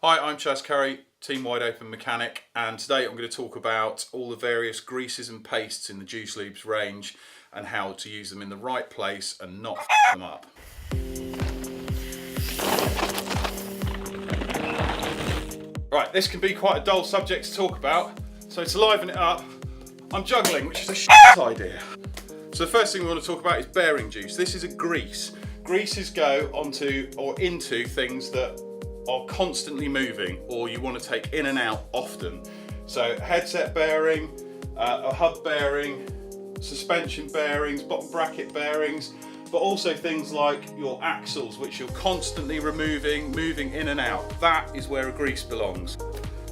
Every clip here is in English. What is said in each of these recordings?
Hi, I'm Chaz Curry, Team Wideopen mechanic, and today I'm going to talk about all the various greases and pastes in the Juice Lubes range and how to use them in the right place and not f them up. Right, this can be quite a dull subject to talk about, so to liven it up, I'm juggling, which is a shit idea. So the first thing we want to talk about is bearing juice. This is a grease. Greases go onto or into things that are constantly moving or you want to take in and out often. So headset bearing, a hub bearing, suspension bearings, bottom bracket bearings, but also things like your axles, which you're constantly moving in and out. That is where a grease belongs.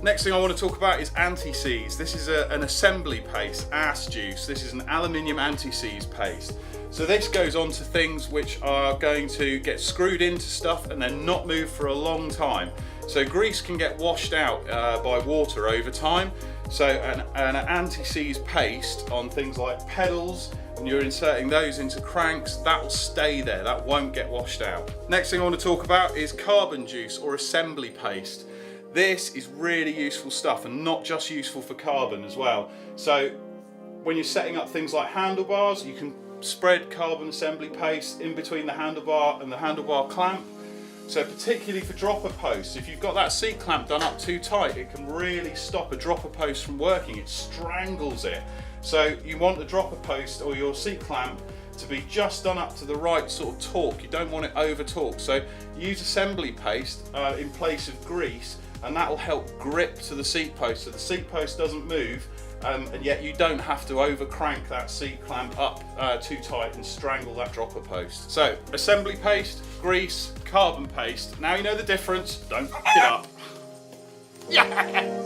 Next thing I want to talk about is AntiSeize. This is an assembly paste, AAS Juice. This is an aluminium AntiSeize paste. So this goes on to things which are going to get screwed into stuff and then not move for a long time. So grease can get washed out by water over time. So an AntiSeize paste on things like pedals, when you're inserting those into cranks, that will stay there, that won't get washed out. Next thing I want to talk about is carbon juice or assembly paste. This is really useful stuff and not just useful for carbon as well. So when you're setting up things like handlebars, you can spread carbon assembly paste in between the handlebar and the handlebar clamp. So particularly for dropper posts, if you've got that seat clamp done up too tight, it can really stop a dropper post from working. It strangles it. So you want the dropper post or your seat clamp to be just done up to the right sort of torque. You don't want it over torque. So use assembly paste in place of grease, and that will help grip to the seat post so the seat post doesn't move, and yet you don't have to over crank that seat clamp up too tight and strangle that dropper post. So assembly paste, grease, carbon paste. Now you know the difference, don't f it up. Yeah.